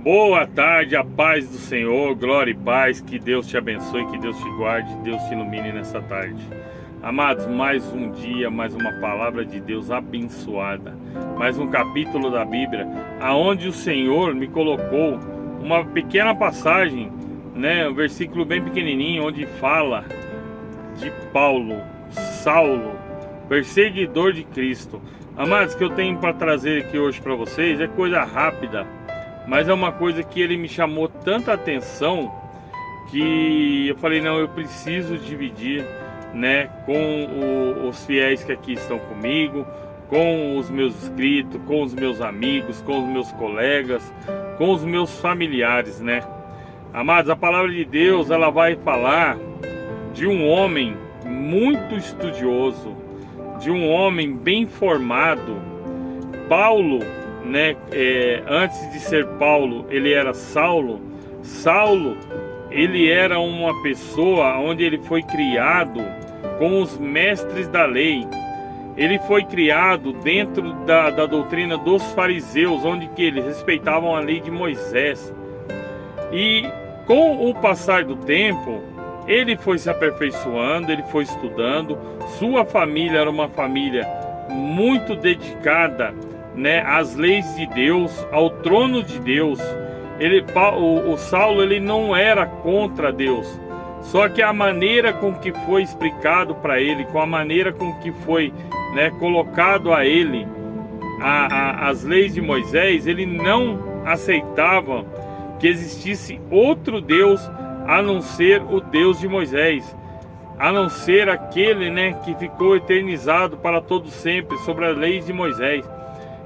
Boa tarde, a paz do Senhor, glória e paz, que Deus te abençoe, que Deus te guarde, Deus te ilumine nessa tarde. Amados, mais um dia, mais uma palavra de Deus abençoada, mais um capítulo da Bíblia, aonde o Senhor me colocou uma pequena passagem, um versículo bem pequenininho, onde fala de Paulo, Saulo, perseguidor de Cristo. Amados, o que eu tenho para trazer aqui hoje para vocês é coisa rápida, mas é uma coisa que ele me chamou tanta atenção que eu falei, não, eu preciso dividir, com os fiéis que aqui estão comigo, com os meus inscritos, com os meus amigos, com os meus colegas, com os meus familiares, Amados, a palavra de Deus, ela vai falar de um homem muito estudioso, de um homem bem formado. Paulo, antes de ser Paulo, ele era Saulo. Saulo, ele era uma pessoa onde ele foi criado com os mestres da lei. Ele foi criado dentro da doutrina dos fariseus, onde que eles respeitavam a lei de Moisés. E com o passar do tempo, ele foi se aperfeiçoando, ele foi estudando. Sua família era uma família muito dedicada, às leis de Deus, ao trono de Deus. O Saulo, ele não era contra Deus, só que a maneira com que foi explicado para ele, com a maneira com que foi colocado a ele as leis de Moisés, ele não aceitava que existisse outro Deus a não ser o Deus de Moisés, a não ser aquele que ficou eternizado para todo sempre sobre as leis de Moisés.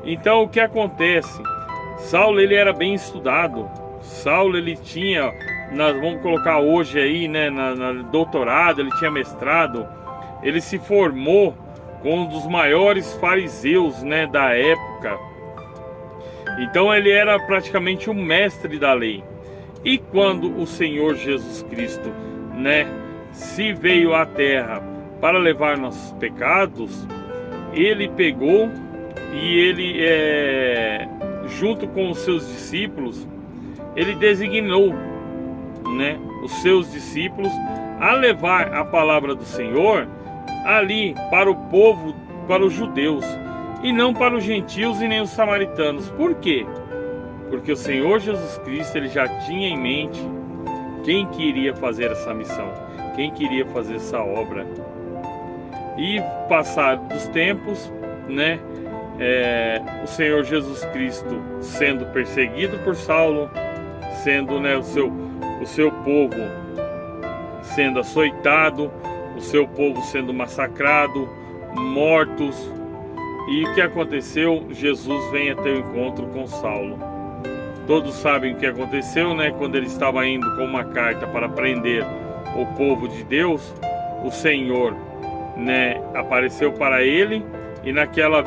Então o que acontece? Saulo, ele era bem estudado. Saulo, ele tinha, nós vamos colocar hoje aí, na doutorado, ele tinha mestrado. Ele se formou com um dos maiores fariseus, da época. Então ele era praticamente um mestre da lei. E quando o Senhor Jesus Cristo, se veio à terra para levar nossos pecados, ele pegou e ele, junto com os seus discípulos, ele designou, os seus discípulos a levar a palavra do Senhor ali para o povo, para os judeus, e não para os gentios e nem os samaritanos. Por quê? Porque o Senhor Jesus Cristo, ele já tinha em mente quem queria fazer essa missão, quem queria fazer essa obra. E passar dos tempos, o Senhor Jesus Cristo sendo perseguido por Saulo, sendo o seu povo sendo açoitado, o seu povo sendo massacrado, mortos. E o que aconteceu? Jesus vem a ter um encontro com Saulo. Todos sabem o que aconteceu, quando ele estava indo com uma carta para prender o povo de Deus, o Senhor, apareceu para ele, e naquela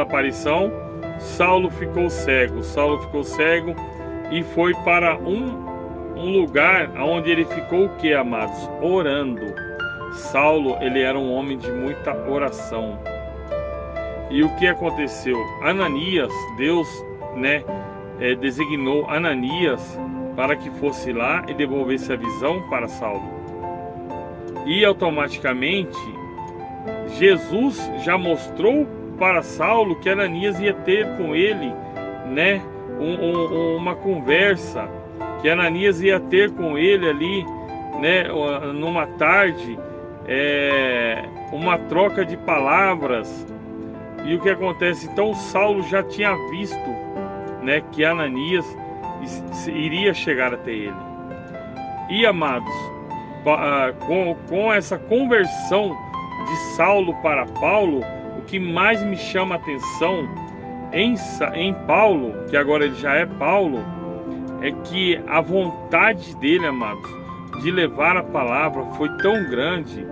aparição, Saulo ficou cego. Saulo ficou cego e foi para um lugar onde ele ficou o que, amados? Orando. Saulo, ele era um homem de muita oração. E o que aconteceu? Ananias, Deus, designou Ananias para que fosse lá e devolvesse a visão para Saulo. E automaticamente Jesus já mostrou para Saulo que Ananias ia ter com ele, uma conversa, que Ananias ia ter com ele ali, numa tarde, uma troca de palavras. E o que acontece? Então Saulo já tinha visto, que Ananias iria chegar até ele. E, amados, com essa conversão de Saulo para Paulo, o que mais me chama a atenção em Paulo, que agora ele já é Paulo, é que a vontade dele, amados, de levar a palavra foi tão grande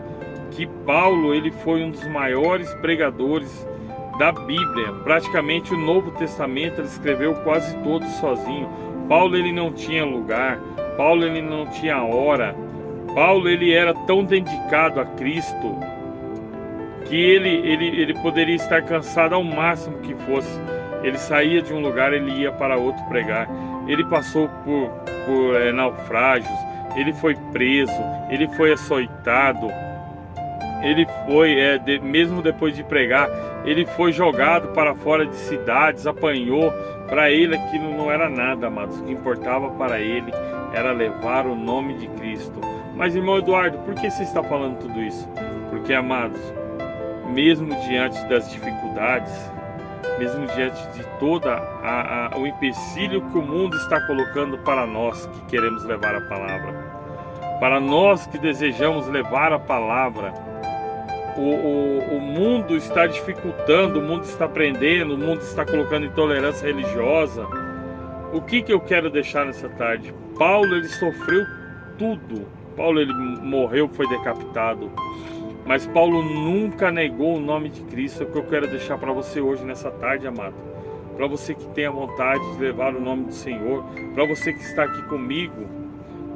que Paulo, ele foi um dos maiores pregadores da Bíblia. Praticamente o Novo Testamento ele escreveu quase todo sozinho. Paulo, ele não tinha lugar, Paulo, ele não tinha hora. Paulo, ele era tão dedicado a Cristo que ele poderia estar cansado ao máximo que fosse. Ele saía de um lugar, ele ia para outro pregar. Ele passou por naufrágios, ele foi preso, ele foi açoitado, ele foi, mesmo depois de pregar, ele foi jogado para fora de cidades, apanhou. Para ele aquilo não era nada, amados. O que importava para ele era levar o nome de Cristo. Mas, irmão Eduardo, por que você está falando tudo isso? Porque, amados, mesmo diante das dificuldades, mesmo diante de toda o empecilho que o mundo está colocando para nós que queremos levar a palavra, para nós que desejamos levar a palavra, o mundo está dificultando, o mundo está prendendo, o mundo está colocando intolerância religiosa. O que eu quero deixar nessa tarde? Paulo, ele sofreu tudo. Paulo, ele morreu, foi decapitado. Mas Paulo nunca negou o nome de Cristo. É o que eu quero deixar para você hoje, nessa tarde, amado. Para você que tem a vontade de levar o nome do Senhor, para você que está aqui comigo,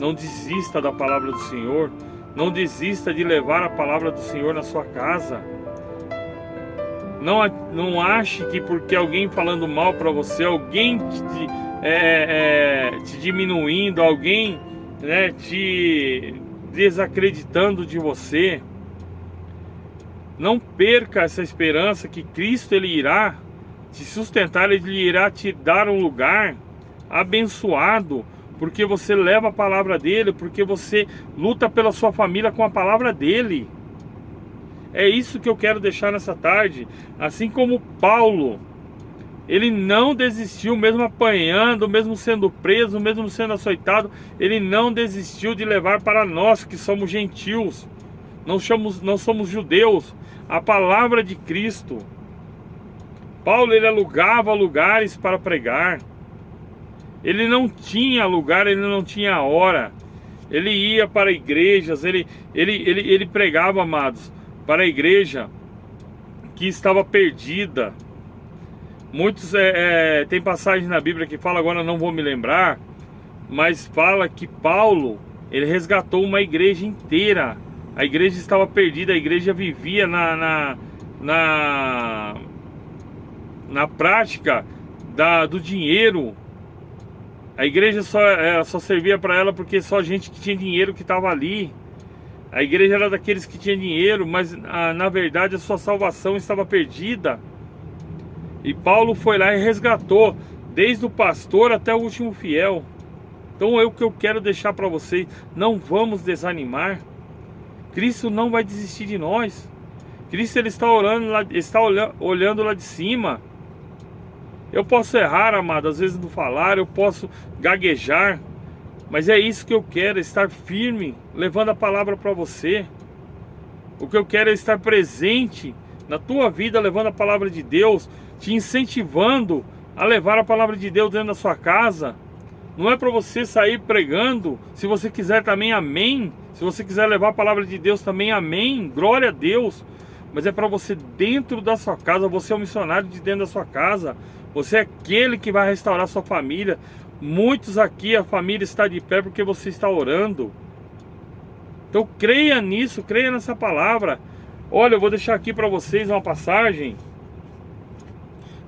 não desista da palavra do Senhor. Não desista de levar a palavra do Senhor na sua casa. Não ache que porque alguém falando mal para você, alguém te diminuindo, alguém te desacreditando de você, não perca essa esperança que Cristo, ele irá te sustentar, ele irá te dar um lugar abençoado, porque você leva a palavra dele, porque você luta pela sua família com a palavra dele. É isso que eu quero deixar nessa tarde. Assim como Paulo, ele não desistiu, mesmo apanhando, mesmo sendo preso, mesmo sendo açoitado, ele não desistiu de levar para nós que somos gentios, não somos judeus, a palavra de Cristo. Paulo, ele alugava lugares para pregar. Ele não tinha lugar, ele não tinha hora. Ele ia para igrejas, ele pregava, amados, para a igreja que estava perdida. Muitos, tem passagens na Bíblia que fala, agora não vou me lembrar, mas fala que Paulo, ele resgatou uma igreja inteira. A igreja estava perdida, a igreja vivia na prática do dinheiro. A igreja só servia para ela porque só gente que tinha dinheiro que estava ali. A igreja era daqueles que tinham dinheiro, mas na verdade a sua salvação estava perdida. E Paulo foi lá e resgatou, desde o pastor até o último fiel. Então é o que eu quero deixar para vocês. Não vamos desanimar. Cristo não vai desistir de nós. Cristo, ele está olhando lá de cima. Eu posso errar, amado, às vezes no falar, eu posso gaguejar, mas é isso que eu quero, estar firme, levando a palavra para você. O que eu quero é estar presente na tua vida, levando a palavra de Deus, te incentivando a levar a palavra de Deus dentro da sua casa. Não é para você sair pregando, se você quiser também, amém. Se você quiser levar a palavra de Deus também, amém, glória a Deus. Mas é para você dentro da sua casa, você é um missionário de dentro da sua casa. Você é aquele que vai restaurar sua família. Muitos aqui, a família está de pé porque você está orando. Então creia nisso, creia nessa palavra. Olha, eu vou deixar aqui para vocês uma passagem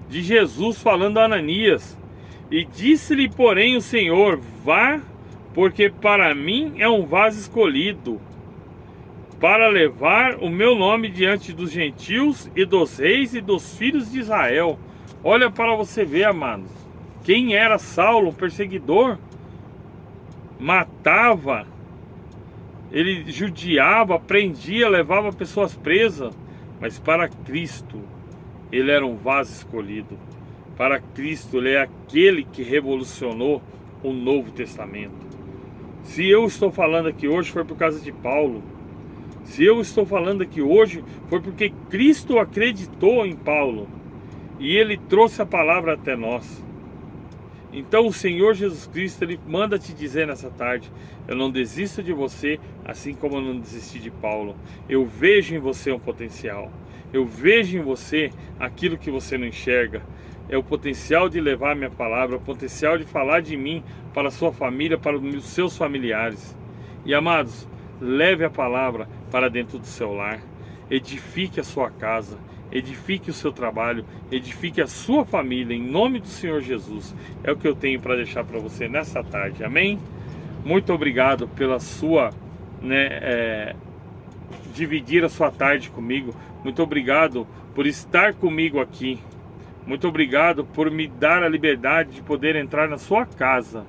de Jesus falando a Ananias. E disse-lhe, porém, o Senhor: vá, porque para mim é um vaso escolhido, para levar o meu nome diante dos gentios e dos reis e dos filhos de Israel. Olha para você ver, amados, quem era Saulo, um perseguidor, matava, ele judiava, prendia, levava pessoas presas, mas para Cristo ele era um vaso escolhido. Para Cristo ele é aquele que revolucionou o Novo Testamento. Se eu estou falando aqui hoje foi por causa de Paulo. Se eu estou falando aqui hoje foi porque Cristo acreditou em Paulo e ele trouxe a palavra até nós. Então o Senhor Jesus Cristo, ele manda te dizer nessa tarde: eu não desisto de você, assim como eu não desisti de Paulo. Eu vejo em você um potencial. Eu vejo em você aquilo que você não enxerga. É o potencial de levar a minha palavra, o potencial de falar de mim para a sua família, para os seus familiares. E amados, leve a palavra para dentro do seu lar. Edifique a sua casa. edifique o seu trabalho, edifique a sua família, em nome do Senhor Jesus. É o que eu tenho para deixar para você nessa tarde, amém? Muito obrigado pela sua, dividir a sua tarde comigo. Muito obrigado por estar comigo aqui. Muito obrigado por me dar a liberdade de poder entrar na sua casa.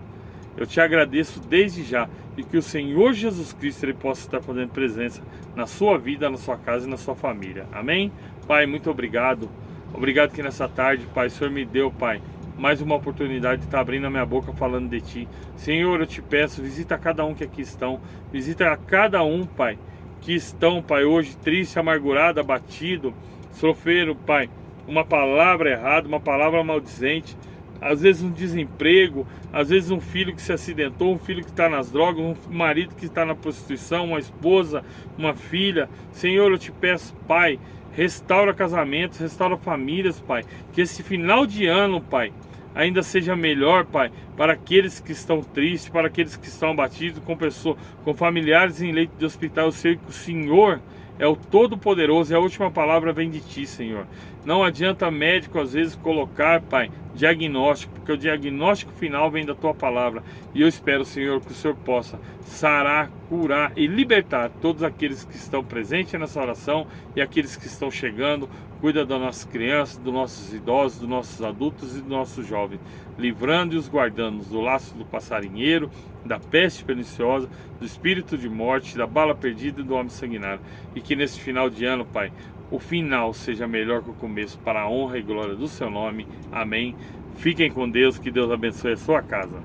Eu te agradeço desde já, e que o Senhor Jesus Cristo ele possa estar fazendo presença na sua vida, na sua casa e na sua família. Amém? Pai, muito obrigado. Obrigado que nessa tarde, Pai, o Senhor me deu, Pai, mais uma oportunidade de estar abrindo a minha boca falando de Ti. Senhor, eu te peço, visita cada um que aqui estão. Visita a cada um, Pai, que estão, Pai, hoje triste, amargurado, abatido, sofreram, Pai, uma palavra errada, uma palavra maldizente, às vezes um desemprego, às vezes um filho que se acidentou, um filho que está nas drogas, um marido que está na prostituição, uma esposa, uma filha. Senhor, eu te peço, Pai, restaura casamentos, restaura famílias, Pai, que esse final de ano, Pai, ainda seja melhor, Pai, para aqueles que estão tristes, para aqueles que estão abatidos, com pessoas, com familiares em leito de hospital. Eu sei que o Senhor é o Todo-Poderoso e a última palavra vem de Ti, Senhor. Não adianta médico às vezes colocar, Pai, diagnóstico, porque o diagnóstico final vem da Tua palavra. E eu espero, Senhor, que o Senhor possa sarar, curar e libertar todos aqueles que estão presentes nessa oração e aqueles que estão chegando. Cuida das nossas crianças, dos nossos idosos, dos nossos adultos e dos nossos jovens, livrando e os guardando do laço do passarinheiro, da peste perniciosa, do espírito de morte, da bala perdida e do homem sanguinário. E que nesse final de ano, Pai, o final seja melhor que o começo, para a honra e glória do Seu nome. Amém. Fiquem com Deus, que Deus abençoe a sua casa.